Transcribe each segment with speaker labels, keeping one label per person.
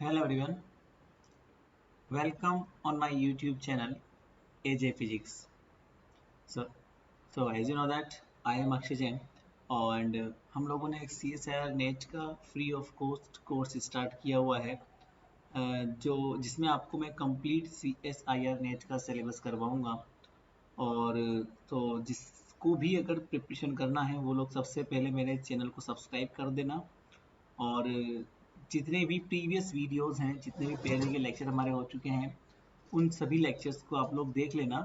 Speaker 1: Hello everyone, welcome on my YouTube channel AJ Physics. So, as you know that I am Akshay Jain and हम लोगों ने एक CSIR net का free of cost course start किया हुआ है जो जिसमें आपको मैं कंप्लीट CSIR नेट का सिलेबस करवाऊंगा और तो जिसको भी अगर प्रिपरेशन करना है वो लोग सबसे पहले मेरे चैनल को सब्सक्राइब कर देना और जितने भी प्रीवियस वीडियोस हैं जितने भी पहले के लेक्चर हमारे हो चुके हैं उन सभी लेक्चर्स को आप लोग देख लेना।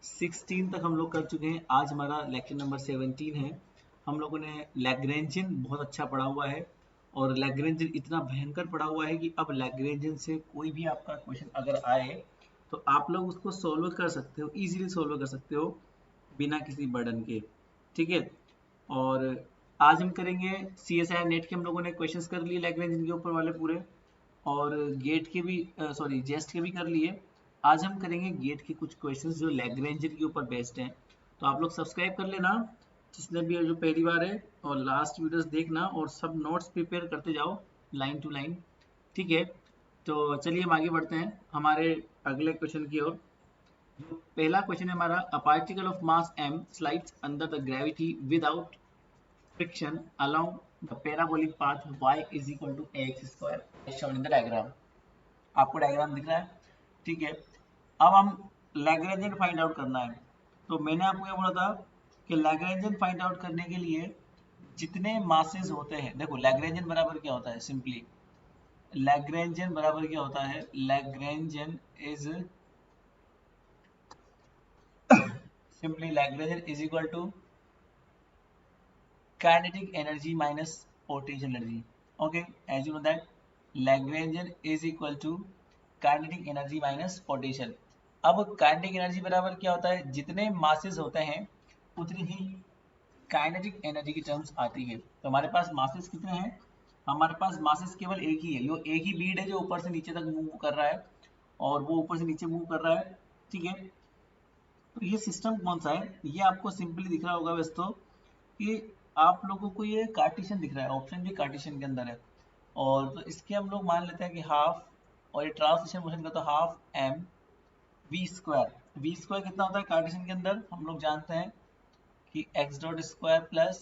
Speaker 1: 16 तक हम लोग कर चुके हैं, आज हमारा लेक्चर नंबर 17 है। हम लोगों ने लैग्रेंजियन बहुत अच्छा पढ़ा हुआ है और लैग्रेंजियन इतना भयंकर पढ़ा हुआ है कि अब लैग्रेंजियन से कोई भी आपका क्वेश्चन अगर आए तो आप लोग उसको सॉल्व कर सकते हो, इजीली सॉल्व कर सकते हो बिना किसी बर्डन के। ठीक है, और आज हम करेंगे CSIR नेट के। हम लोगों ने क्वेश्चंस कर लिए लैग्रेंजियन के ऊपर वाले पूरे, और गेट के भी जेस्ट के भी कर लिए। आज हम करेंगे गेट के कुछ क्वेश्चंस जो लैग्रेंजियन के ऊपर बेस्ड हैं। तो आप लोग सब्सक्राइब कर लेना जिसने भी जो पहली बार है, और लास्ट वीडियोस देखना और सब नोट्स प्रिपेयर करते जाओ लाइन टू लाइन। ठीक है, तो चलिए हम आगे बढ़ते हैं हमारे अगले क्वेश्चन की ओर। जो पहला क्वेश्चन है हमारा, a particle of mass m slides under the gravity without friction along the parabolic path y is equal to ax square as shown in the diagram। आपको डायग्राम दिख रहा है? ठीक है, अब हम लैग्रेंजियन फाइंड आउट करना है। तो मैंने आपको ये बोला था कि लैग्रेंजियन फाइंड आउट करने के लिए जितने मासेस होते हैं, देखो लैग्रेंजियन बराबर क्या होता है, सिंपली लैग्रेंजियन बराबर क्या होता है, Lagrangian is simply Lagrangian is equal to kinetic energy minus potential energy। okay, as you know that Lagrangian is equal to kinetic energy minus potential। अब kinetic energy बराबर क्या होता है, जितने masses होते हैं उतनी ही kinetic energy की टर्म्स आती है। तो हमारे पास masses कितने हैं, हमारे पास masses केवल एक ही है, यो एक ही बीड है जो ऊपर से नीचे तक मूव कर रहा है और वो ऊपर से नीचे मूव कर रहा है। ठीक है, तो ये सिस्टम कौन सा है, ये आपको सिंपली दिख रहा होगा वैसे तो कि आप लोगों को ये कार्टेशियन दिख रहा है, ऑप्शन भी कार्टेशियन के अंदर है। और तो इसके हम लोग मान लेते हैं कि हाफ, और ये ट्रांसलेशन मोशन का तो half m v square. V square कितना होता है कार्टेशियन के अंदर, हम लोग जानते हैं कि x dot square plus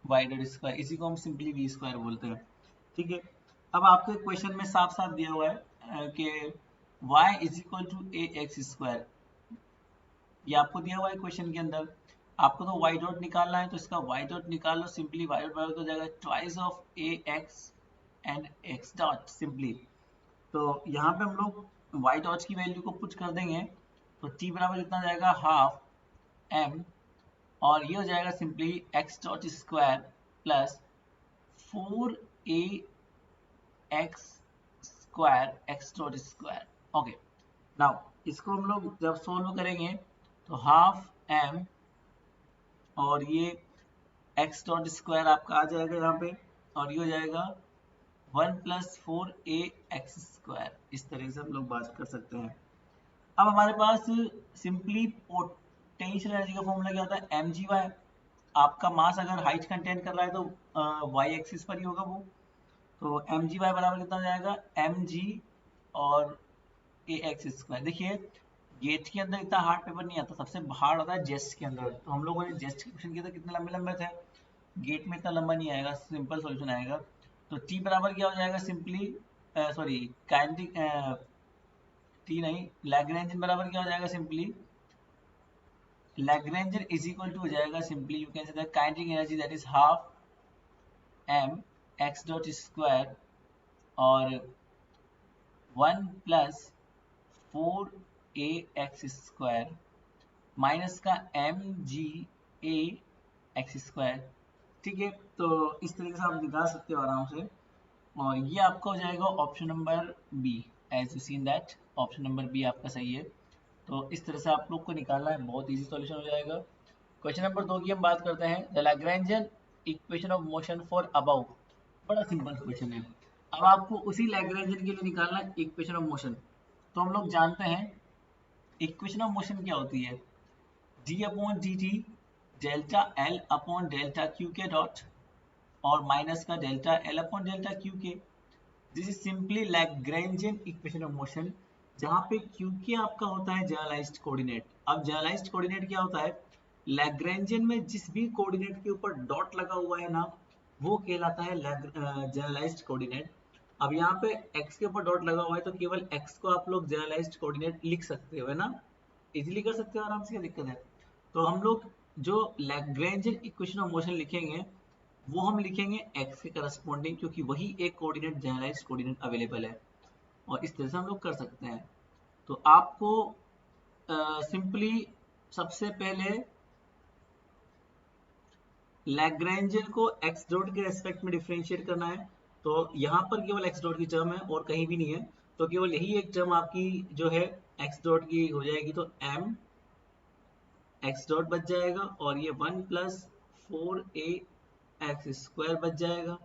Speaker 1: y dot square, इसी को हम सिंपली वी स्क्वायर बोलते हैं। ठीक है, अब आपके क्वेश्चन में साफ साफ दिया हुआ है कि y is equal to a x square, ये आपको दिया हुआ है क्वेश्चन के अंदर। आपको तो वाई डॉट निकालना है, तो इसका वाई डॉट निकाल लो, सिंपली वाई डॉट बराबर हो जाएगा twice of A x and x dot simply. तो यहाँ पे हम लोग वाई डॉट की वैल्यू को पुट कर देंगे, तो टी बराबर कितना जाएगा, हाफ एम, और ये हो जाएगा simply x dot square plus 4 a x square x dot square. Okay, now इसको हम लोग जब सोल्व करेंगे तो हाफ एम और ये एक्स डॉट स्क्वायर आपका आ जाएगा यहाँ पे, और ये हो जाएगा 1 प्लस 4 ए एक्स स्क्वायर। इस तरह से हम लोग बात कर सकते हैं। अब हमारे पास सिंपली पोटेंशियल एनर्जी का फॉर्मूला क्या होता है, एम जी वाई। आपका मास अगर हाइट कंटेन कर रहा है तो वाई एक्सिस पर ही होगा वो, तो एम जी वाई बराबर कितना हो जाएगा, एम जी और ए एक्स स्क्वायर। देखिए गेट के अंदर इतना हार्ड पेपर नहीं आता, सबसे हार्ड होता है जेस्ट के अंदर। तो हम लोगों ने जेस्ट के क्वेश्चन किए थे, कितने लंबे लंबे थे, गेट में इतना लंबा नहीं आएगा, सिंपल सॉल्यूशन आएगा। तो टी बराबर क्या हो जाएगा, सिंपली सॉरी काइनेटिक, टी नहीं, लैग्रेंजियन बराबर क्या हो जाएगा, simply Lagrangian is equal to हो जाएगा, simply you can say that kinetic energy that is half m x dot square और 1 plus 4 a x square minus का m g a x square. ठीक है, तो इस तरीके से आप निकाल सकते हो आराम से, और ये आपका हो जाएगा option number B. As you seen that option number B आपका सही है। तो इस तरह से आप लोग को निकालना है, बहुत इजी सॉल्यूशन हो जाएगा। क्वेश्चन नंबर 2 की हम बात करते हैं, the Lagrangian equation of motion for above. बड़ा सिंपल क्वेश्चन है। अब आपको उसी लैग्रेंजियन के लिए निकालना है इक्वेशन ऑफ मोशन। तो हम लोग जानते हैं इक्वेशन ऑफ मोशन क्या होती है, d upon d t delta L upon delta q के डॉट और माइनस का delta L upon delta q के। This is simply Lagrangian equation of motion, जहाँ पे क्योंकि आपका होता है जनरलाइज्ड कोऑर्डिनेट। अब जनरलाइज्ड कोऑर्डिनेट क्या होता है, लैग्रेंजियन में जिस भी कोऑर्डिनेट के ऊपर डॉट लगा हुआ है ना, वो कहलाता है जनरलाइज्ड कोऑर्डिनेट। अब यहाँ पे x के ऊपर डॉट लगा हुआ है तो केवल x को आप लोग जनरलाइज्ड कोऑर्डिनेट लिख सकते हो, है ना, इजीली कर सकते हो आराम से, क्या दिक्कत है। तो हम लोग जो लैग्रेंजियन इक्वेशन ऑफ मोशन लिखेंगे वो हम लिखेंगे x के करस्पॉन्डिंग, क्योंकि वही एक कोऑर्डिनेट जनरलाइज्ड कोऑर्डिनेट अवेलेबल है, और इस तरह से हम लोग कर सकते हैं। तो आपको सिंपली सबसे पहले लैग्रेंजियन को x डॉट के रेस्पेक्ट में डिफरेंशिएट करना है। तो यहाँ पर केवल x डॉट की टर्म है और कहीं भी नहीं है, तो केवल यही एक टर्म आपकी जो है x डॉट की हो जाएगी, तो m x डॉट बच जाएगा, और ये 1 प्लस 4a एक्स स्क्वायर बच जाएगा।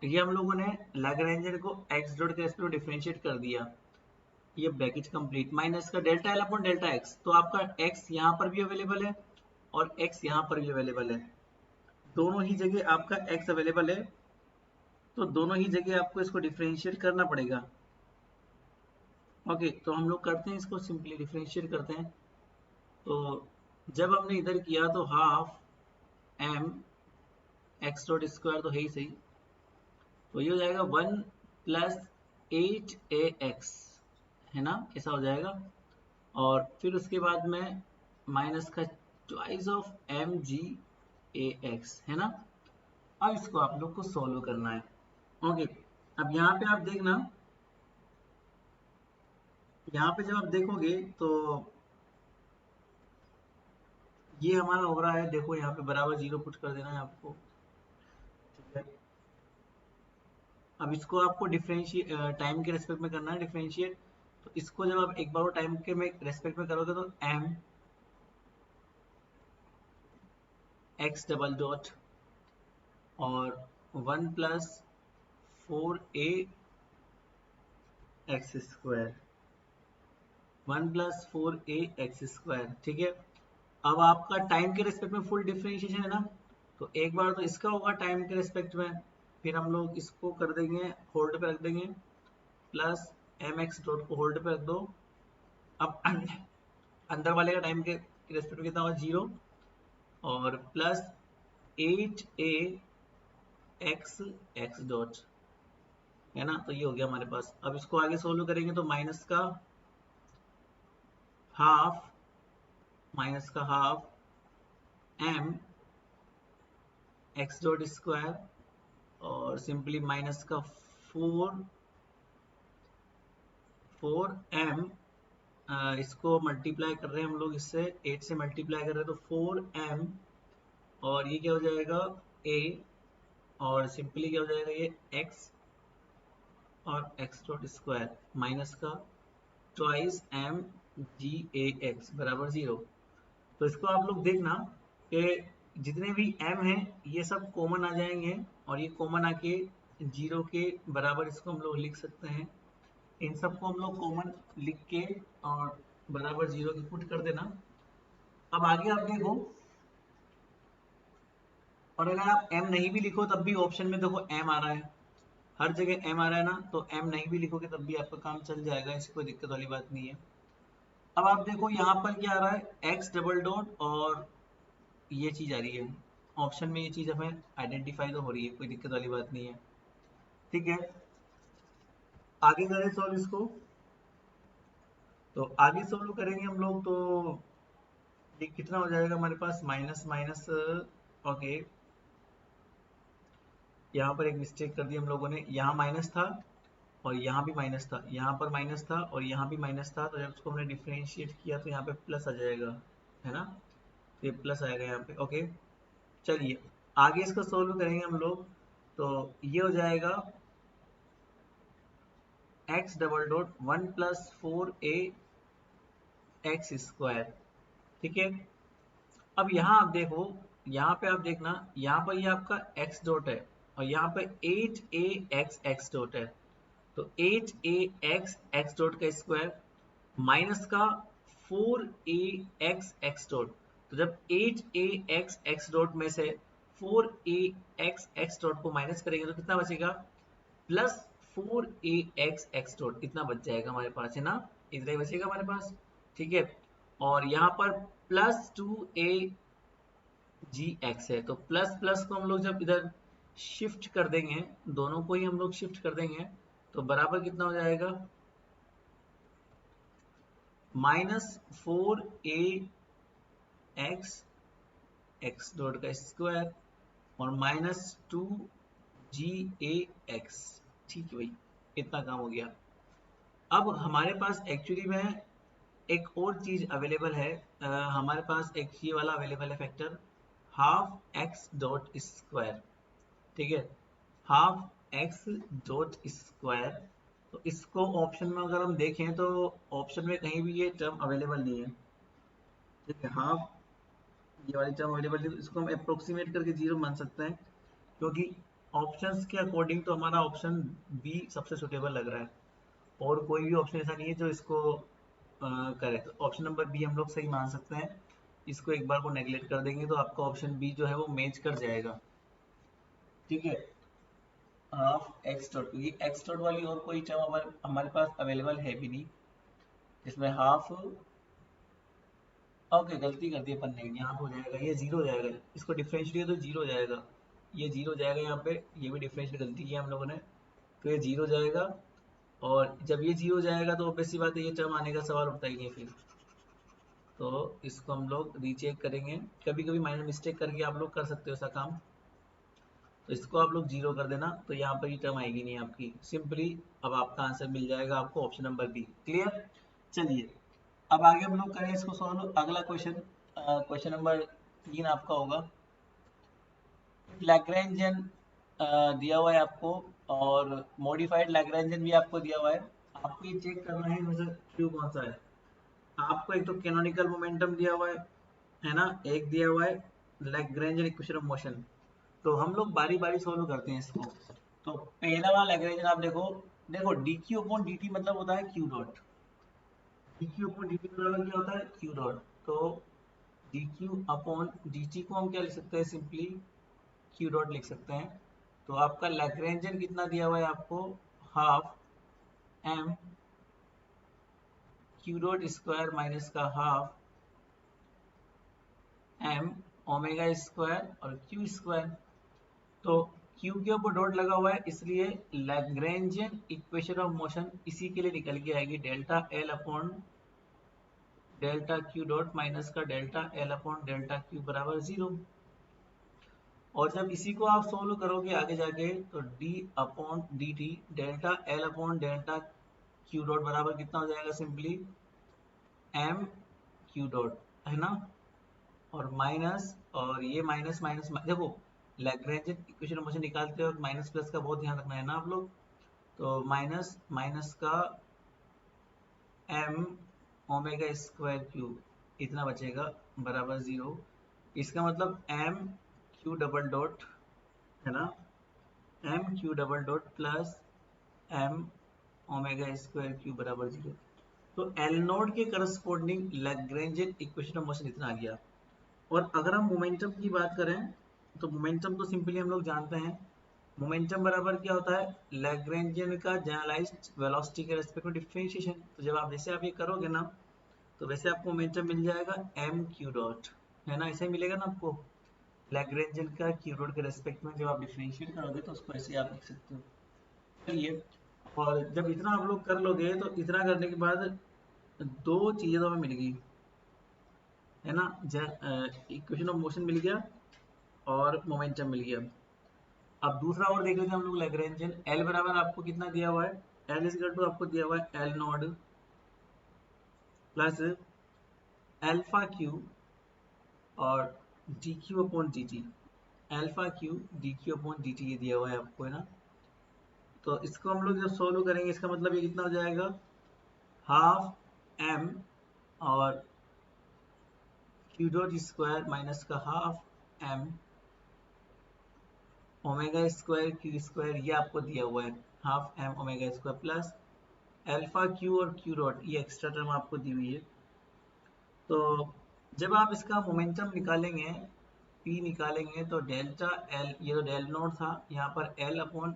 Speaker 1: ये हम लोगों ने लैग्रेंजियन को x डॉट के रेस्पेक्ट में डिफरेंशिएट कर दिया। ये ब्रैकेट कंप्लीट, माइनस का delta L upon delta x, तो आपका x यहाँ पर भी अवेलेबल है और x यहाँ पर भी अवेलेबल है, दोनों ही जगह आपका x अवेलेबल है, तो दोनों ही जगह आपको इसको डिफरेंशिएट करना पड़ेगा। ओके, तो हम लोग करते हैं इसको, सिंपली डिफरेंशिएट करते हैं। तो जब हमने इधर किया तो half m x dot square तो है ही सही, तो ये हो जाएगा 1 प्लस 8ax, है ना, ऐसा हो जाएगा। और फिर उसके बाद में माइनस का ट्वाइस ऑफ mg(ax), है ना। अब इसको आप लोग को सॉल्व करना है। ओके, अब यहाँ पे आप देखना, यहाँ पे जब आप देखोगे तो ये हमारा हो रहा है, देखो यहाँ पे बराबर 0 पुट कर देना है आपको, ठीक है। अब इसको आपको डिफरेंशिएट टाइम के रेस्पेक्ट में करना है डिफरेंशिएट। तो इसको जब आप एक बार टाइम के में रेस्पेक्ट में करोगे तो m x डबल डॉट और 1 plus 4a x square, 1 plus 4a x square, ठीक है। अब आपका टाइम के रेस्पेक्ट में फुल डिफरेंशिएशन है ना, तो एक बार तो इसका होगा टाइम के रेस्पेक्ट में, फिर हम लोग इसको कर देंगे होल्ड पे रख देंगे, प्लस एम एक्स डॉट को होल्ड पे रख दो। अब अंदर वाले का टाइम के रेस्पेक्ट में कितना होगा 0, और plus 8a x x dot, है ना, तो ये हो गया हमारे पास। अब इसको आगे सोल्व करेंगे तो माइनस का half m x dot square, और सिंपली माइनस का 4m, इसको मल्टीप्लाई कर रहे हैं हम लोग, इससे 8 से मल्टीप्लाई कर रहे हैं तो 4m, और ये क्या हो जाएगा a, और सिंपली क्या हो जाएगा ये x और x डॉट स्क्वायर माइनस का ट्वाइस mg(ax) बराबर 0। तो इसको आप लोग देखना कि जितने भी m हैं ये सब कॉमन आ जाएंगे, और ये कॉमन आके 0 के बराबर इसको हम लोग लिख सकते हैं। इन सबको हम लोग कॉमन लिख के और बराबर 0 की पुट कर देना। अब आगे आप देखो, और अगर आप m नहीं भी लिखो तब भी ऑप्शन में देखो m आ रहा है, हर जगह m आ रहा है ना, तो m नहीं भी लिखोगे तब भी आपका काम चल जाएगा, इसकी कोई दिक्कत वाली बात नहीं है। अब आप देखो यहाँ पर क्या आ रहा है, x डबल डॉट और ये चीज आ रही है ऑप्शन में, ये चीज हमें आइडेंटिफाई तो हो रही है, कोई दिक्कत वाली बात नहीं है, ठीक है। आगे करें सॉल्व इसको, तो आगे सॉल्व करेंगे हम लोग, तो ये कितना हो जाएगा हमारे पास, माइनस माइनस, ओके, यहाँ पर एक मिस्टेक कर दी हम लोगों ने, यहाँ माइनस था और यहाँ भी माइनस था, यहाँ पर माइनस था और यहाँ भी माइनस था, तो जब इसको हमने डिफरेंशिएट किया तो यहाँ पे प्लस आ जाएगा, है ना, तो ये प्लस आएगा यहाँ पे, ओके। चलिए आगे इसको सोल्व करेंगे हम लोग, तो ये हो जाएगा x double dot 1 plus 4a x square, ठीक है। अब यहाँ आप देखो, यहाँ पे आप देखना, यहाँ पर ये आपका x डॉट है और यहाँ पे 8a एक्स एक्स डॉट है, तो 8a एक्स एक्स डॉट का स्क्वायर माइनस का 4a एक्स एक्स डॉट, तो जब 8a एक्स एक्स डॉट में से 4a एक्स एक्स डॉट को माइनस करेंगे तो कितना बचेगा, प्लस 4ax डॉट इतना बच जाएगा हमारे पास, है ना, इतना ही बचेगा हमारे पास, ठीक है। और यहाँ पर प्लस 2agx है, तो प्लस प्लस को हम लोग जब इधर शिफ्ट कर देंगे, दोनों को ही हम लोग शिफ्ट कर देंगे, तो बराबर कितना हो जाएगा, -4ax एक्स डॉट का स्क्वायर और -2gax, ठीक है भाई, इतना काम हो गया। अब हमारे पास एक्चुअली में एक और चीज अवेलेबल है, हमारे पास एक ये वाला अवेलेबल है factor, half x dot square, ठीक है, हाफ एक्स डॉट स्क्वायर। तो इसको ऑप्शन में अगर हम देखें तो ऑप्शन में कहीं भी ये टर्म अवेलेबल नहीं है, ठीक है, हाफ ये वाली टर्म अवेलेबल नहीं, तो इसको हम अप्रोक्सीमेट करके जीरो मान सकते हैं, क्योंकि ऑप्शंस के अकॉर्डिंग तो हमारा ऑप्शन बी सबसे सुटेबल लग रहा है, और कोई भी ऑप्शन ऐसा नहीं है जो इसको करे, तो ऑप्शन नंबर बी हम लोग सही मान सकते हैं। इसको एक बार को नेगलेक्ट कर देंगे तो आपका ऑप्शन बी जो है वो मैच कर जाएगा, ठीक है, हाफ एक्स डॉट, क्योंकि एक्स डॉट वाली और कोई टर्म हमारे पास अवेलेबल है भी नहीं इसमें हाफ। ओके, गलती कर दी अपन ने, यहाँ पे हो जाएगा ये जीरो हो जाएगा, इसको डिफरेंशिएट तो जीरो हो जाएगा, ये जीरो हो जाएगा यहाँ पे, ये भी डिफरेंशिएट गलती की हम लोगों ने, तो ये जीरो हो जाएगा, और जब ये जीरो हो जाएगा तो ऑब्वियस सी बात है ये टर्म आने का सवाल उठता ही नहीं फिर, तो इसको हम लोग रीचेक करेंगे, कभी कभी माइनर मिस्टेक करके आप लोग कर सकते हो ऐसा काम, तो इसको आप लोग जीरो कर देना, तो यहाँ पर ये टर्म आएगी नहीं आपकी, सिंपली अब आपका आंसर मिल जाएगा आपको ऑप्शन नंबर बी, क्लियर। चलिए अब आगे हम लोग करें इसको सॉल्व, अगला क्वेश्चन, क्वेश्चन नंबर 3 आपका होगा, लैग्रेंजन दिया हुआ है आपको, और मॉडिफाइड लैग्रेंजन भी आपको दिया हुआ है, आपको ये चेक करना है मुझे क्यू कौन सा है। आपको एक तो कैनोनिकल मोमेंटम दिया हुआ है ना, एक दिया हुआ है लैग्रेंजन इक्वेशन ऑफ मोशन, तो हम लोग बारी बारी सॉल्व करते हैं इसको। तो पहला वाला लैग्रेंजन आप देखो, देखो D q upon d T मतलब होता है Q dot, D q upon d T बराबर क्या होता है क्यू डॉट, तो D q upon d T को हम क्या लिख सकते हैं, सिंपली क्यू डॉट लिख सकते हैं। तो आपका लैग्रेंजन कितना दिया हुआ है आपको, half m q dot square minus का हाफ एम ओमेगा स्क्वायर और क्यू स्क्वायर, तो क्यू के ऊपर डॉट लगा हुआ है इसलिए लैग्रेंजियन इक्वेशन ऑफ मोशन इसी के लिए निकल के आएगी, delta L upon delta q dot minus का delta L upon delta q बराबर जीरो। और जब इसी को आप सोल्व करोगे आगे जाके तो d upon d t delta L upon delta q dot बराबर कितना हो जाएगा, सिंपली एम क्यू डॉट, है ना, और माइनस, और ये माइनस माइनस देखो लैग्रेंजियन इक्वेशन मुझे निकालते हो माइनस प्लस का बहुत ध्यान रखना है ना आप लोग, तो माइनस माइनस का एम ओमेगा स्क्वायर क्यू इतना बचेगा बराबर जीरो, इसका मतलब एम क्यू डबल डॉट, है ना, m q double dot plus m omega square q बराबर जीरो, तो एल नोड के corresponding Lagrangian equation of motion इतना आ गया। और अगर हम मोमेंटम की बात करें तो मोमेंटम तो सिंपली हम लोग जानते हैं, मोमेंटम बराबर क्या होता है, लैग्रेंजियन का जनरलाइज्ड वेलोसिटी के रेस्पेक्ट में डिफरेंशिएशन, तो जब आप जैसे आप ये करोगे ना तो वैसे आपको मोमेंटम मिल जाएगा एम क्यू डॉट, है ना, ऐसे ही मिलेगा ना आपको, लैग्रेंजियन का क्यू डॉट के रेस्पेक्ट में जब आप डिफरेंशिएट करोगे तो उसको ऐसे आप लिख सकते हो। चलिए, और जब इतना आप लोग कर लोगे तो इतना करने के बाद दो चीज़ें तो हमें मिल गई, है ना, इक्वेशन ऑफ मोशन मिल गया और मोमेंटम मिल गया। अब दूसरा और देख लेते हैं हम लोग लैग्रेंजियन, एल बराबर आपको कितना दिया हुआ है, एल इज इक्वल टू आपको दिया हुआ है L naught plus alpha q और d q upon d t, alpha q d q upon d t ये दिया हुआ है आपको, है ना, तो इसको हम लोग जब सोल्व करेंगे इसका मतलब ये कितना हो जाएगा, हाफ एम और क्यू डॉट स्क्वायर माइनस का half m omega square q square ये आपको दिया हुआ है, half m omega square plus alpha q और क्यू डॉट ये एक्स्ट्रा टर्म आपको दी हुई है। तो जब आप इसका मोमेंटम निकालेंगे, पी निकालेंगे, तो डेल्टा एल, ये तो डेल नोट था, यहाँ पर एल अपॉन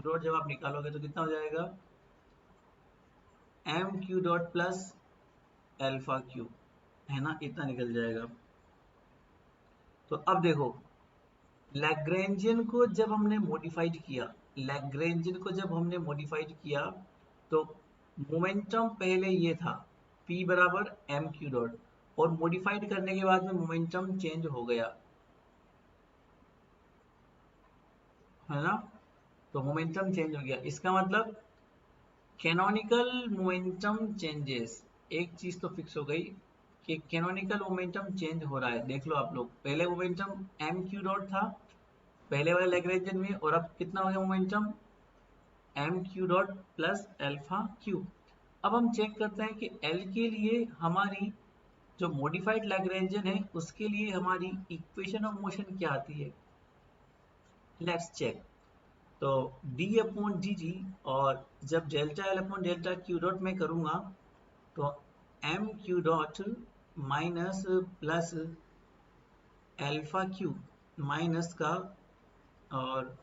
Speaker 1: डॉट जब आप निकालोगे तो कितना हो जाएगा, m q dot plus alpha q, है ना, इतना निकल जाएगा। तो अब देखो, लैग्रेंजियन को जब हमने मॉडिफाइड किया, लैग्रेंजियन को जब हमने मॉडिफाइड किया तो मोमेंटम पहले ये था P बराबर एम क्यू डॉट, और मॉडिफाइड करने के बाद में मोमेंटम चेंज हो गया, है ना। तो मोमेंटम चेंज हो गया, इसका मतलब कैनोनिकल मोमेंटम चेंजेस, एक चीज तो फिक्स हो गई कि कैनोनिकल मोमेंटम चेंज हो रहा है। देख लो आप लोग, पहले मोमेंटम एम क्यू डॉट था पहले वाले लैग्रेंजियन में, और अब कितना हो गया momentum, m q dot plus alpha q. अब हम चेक करते हैं कि एल के लिए हमारी जो मॉडिफाइड लैग्रेंजियन है उसके लिए हमारी इक्वेशन ऑफ मोशन क्या आती है, लेट्स चेक। तो d अपॉन डी जी, और जब delta L upon delta q dot में करूंगा तो m q dot minus plus alpha q minus का, और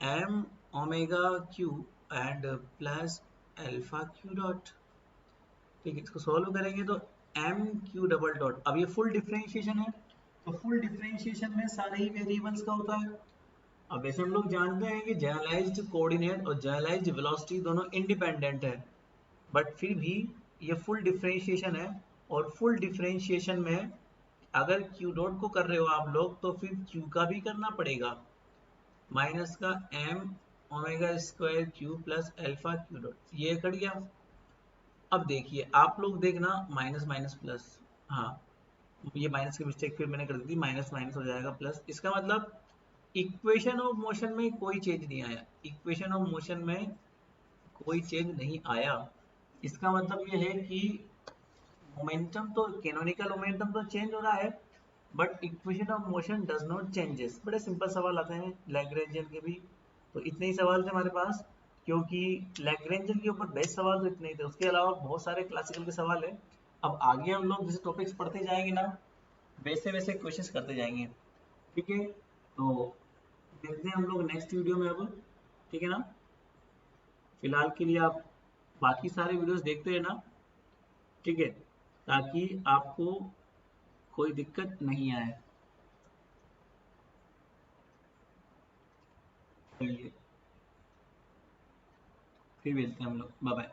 Speaker 1: m omega q and plus alpha q dot. ठीक है, इसको सॉल्व करेंगे तो एम क्यू डबल डॉट, अब ये फुल डिफरेंशिएशन है, तो फुल डिफरेंशिएशन में सारे ही वेरिएबल्स का होता है। अब वैसे हम लोग जानते हैं कि जनरलाइज्ड कोऑर्डिनेट और जनरलाइज्ड वेलोसिटी दोनों इंडिपेंडेंट है, बट फिर भी ये फुल डिफरेंशिएशन है, और फुल डिफरेंशिएशन में अगर क्यू डॉट को कर रहे हो आप लोग तो फिर क्यू का भी करना पड़ेगा, माइनस का m omega square q plus alpha q dot, ये कट गया। अब देखिए आप लोग देखना, माइनस माइनस प्लस, हाँ ये माइनस की मिस्टेक फिर मैंने कर दी थी, माइनस माइनस हो जाएगा प्लस, इसका मतलब इक्वेशन ऑफ मोशन में कोई चेंज नहीं आया, इक्वेशन ऑफ मोशन में कोई चेंज नहीं आया। इसका मतलब ये है कि मोमेंटम तो, कैनोनिकल मोमेंटम तो चेंज हो रहा है, but equation of motion does not changes. बड़े सिंपल सवाल आते हैं लैग्रेंजियन के भी, तो इतने ही सवाल थे हमारे पास, क्योंकि लैग्रेंजियन के ऊपर बेस्ट सवाल तो इतने ही थे, उसके अलावा बहुत सारे क्लासिकल के सवाल है। अब आगे हम लोग जैसे टॉपिक्स पढ़ते जाएंगे ना, वैसे वैसे क्वेश्चंस करते जाएंगे। ठीक है, तो मिलते हैं हम लोग नेक्स्ट वीडियो में अब, ठीक है ना। फिलहाल के लिए आप बाकी सारे वीडियोस देखते रहना, ठीक है, ताकि आपको कोई दिक्कत नहीं आए। चलिए, फिर मिलते हैं हम लोग, बाय बाय।